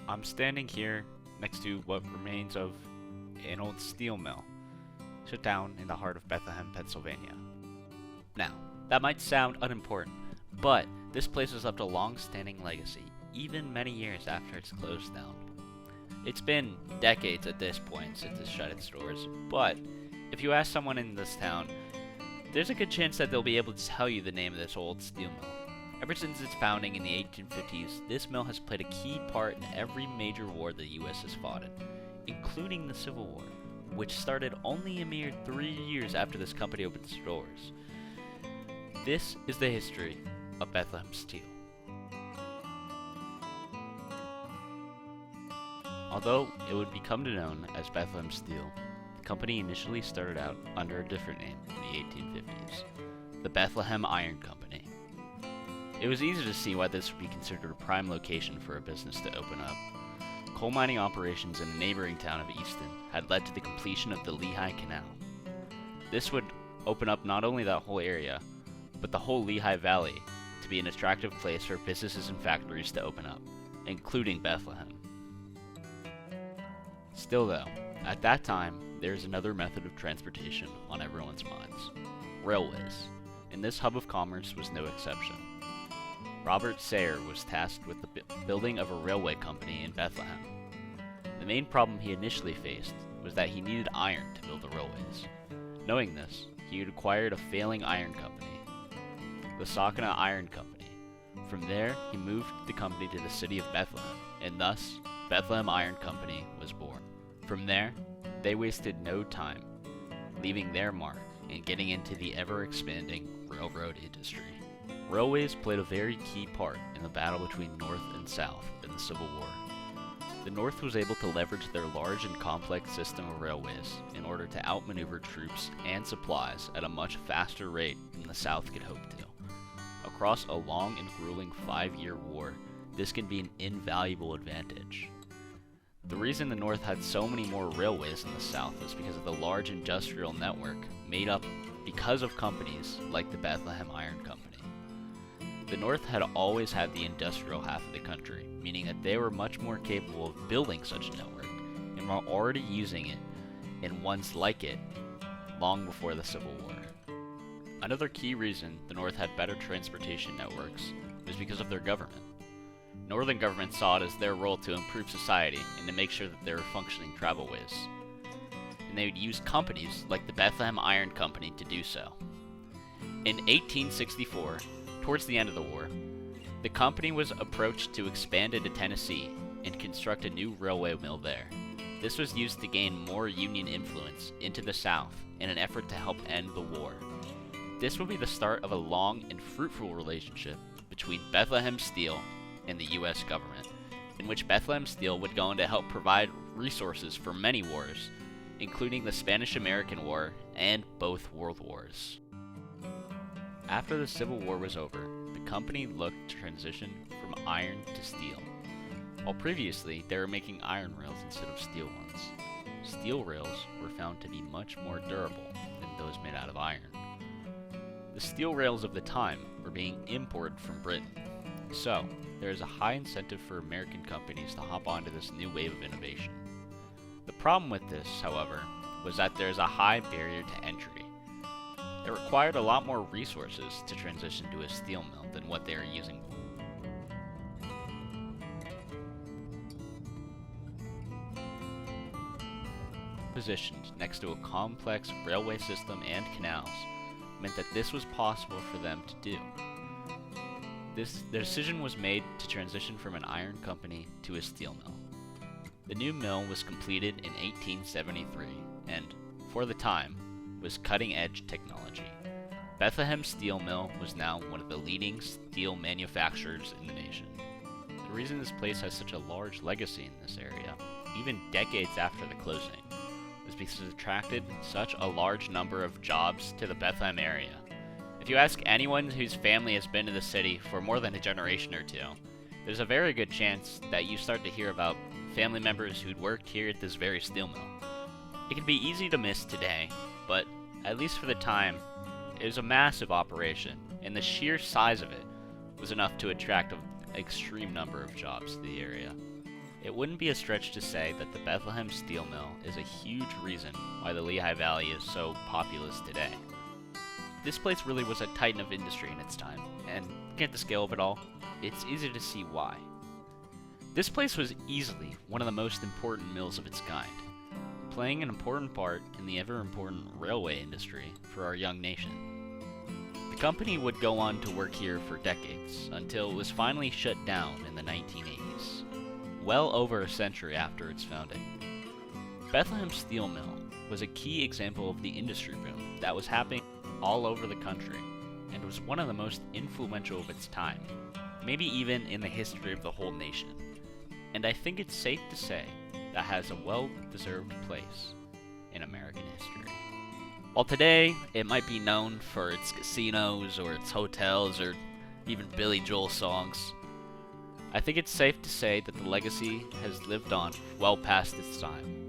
I'm standing here next to what remains of an old steel mill, shut down in the heart of Bethlehem, Pennsylvania. Now, that might sound unimportant, but this place has left a long-standing legacy, even many years after it's closed down. It's been decades at this point since it's shut its doors, but if you ask someone in this town, there's a good chance that they'll be able to tell you the name of this old steel mill. Ever since its founding in the 1850s, this mill has played a key part in every major war the US has fought in, including the Civil War, which started only a mere 3 years after this company opened its doors. This is the history of Bethlehem Steel. Although it would become known as Bethlehem Steel, the company initially started out under a different name in the 1850s, the Bethlehem Iron Company. It was easy to see why this would be considered a prime location for a business to open up. Coal mining operations in the neighboring town of Easton had led to the completion of the Lehigh Canal. This would open up not only that whole area, but the whole Lehigh Valley to be an attractive place for businesses and factories to open up, including Bethlehem. Still though, at that time, there is another method of transportation on everyone's minds: railways, and this hub of commerce was no exception. Robert Sayre was tasked with the building of a railway company in Bethlehem. The main problem he initially faced was that he needed iron to build the railways. Knowing this, he had acquired a failing iron company, the Saucona Iron Company. From there, he moved the company to the city of Bethlehem, and thus, Bethlehem Iron Company was born. From there, they wasted no time, leaving their mark and getting into the ever-expanding railroad industry. Railways played a very key part in the battle between North and South in the Civil War. The North was able to leverage their large and complex system of railways in order to outmaneuver troops and supplies at a much faster rate than the South could hope to. Across a long and grueling 5-year war, this can be an invaluable advantage. The reason the North had so many more railways than the South is because of the large industrial network made up because of companies like the Bethlehem Iron Company. The North had always had the industrial half of the country, meaning that they were much more capable of building such a network, and were already using it, and ones like it, long before the Civil War. Another key reason the North had better transportation networks was because of their government. Northern governments saw it as their role to improve society and to make sure that there were functioning travelways. And they would use companies like the Bethlehem Iron Company to do so. In 1864, towards the end of the war, the company was approached to expand into Tennessee and construct a new railway mill there. This was used to gain more Union influence into the South in an effort to help end the war. This would be the start of a long and fruitful relationship between Bethlehem Steel and the US government, in which Bethlehem Steel would go on to help provide resources for many wars, including the Spanish-American War and both World Wars. After the Civil War was over, the company looked to transition from iron to steel. While previously they were making iron rails instead of steel ones, steel rails were found to be much more durable than those made out of iron. The steel rails of the time were being imported from Britain, so there is a high incentive for American companies to hop onto this new wave of innovation. The problem with this, however, was that there is a high barrier to entry. It required a lot more resources to transition to a steel mill than what they are using. Positioned next to a complex railway system and canals meant that this was possible for them to do. The decision was made to transition from an iron company to a steel mill. The new mill was completed in 1873 and, for the time, was cutting-edge technology. Bethlehem Steel Mill was now one of the leading steel manufacturers in the nation. The reason this place has such a large legacy in this area, even decades after the closing, is because it attracted such a large number of jobs to the Bethlehem area. If you ask anyone whose family has been to the city for more than a generation or two, there's a very good chance that you start to hear about family members who'd worked here at this very steel mill. It can be easy to miss today, but at least for the time, it was a massive operation, and the sheer size of it was enough to attract an extreme number of jobs to the area. it wouldn't be a stretch to say that the Bethlehem steel mill is a huge reason why the Lehigh Valley is so populous today. This place really was a titan of industry in its time, and looking at the scale of it all, it's easy to see why. This place was easily one of the most important mills of its kind, playing an important part in the ever-important railway industry for our young nation. The company would go on to work here for decades, until it was finally shut down in the 1980s, well over a century after its founding. Bethlehem Steel Mill was a key example of the industry boom that was happening all over the country, and was one of the most influential of its time, maybe even in the history of the whole nation. And I think it's safe to say that has a well-deserved place in American history. While today it might be known for its casinos or its hotels or even Billy Joel songs, I think it's safe to say that the legacy has lived on well past its time.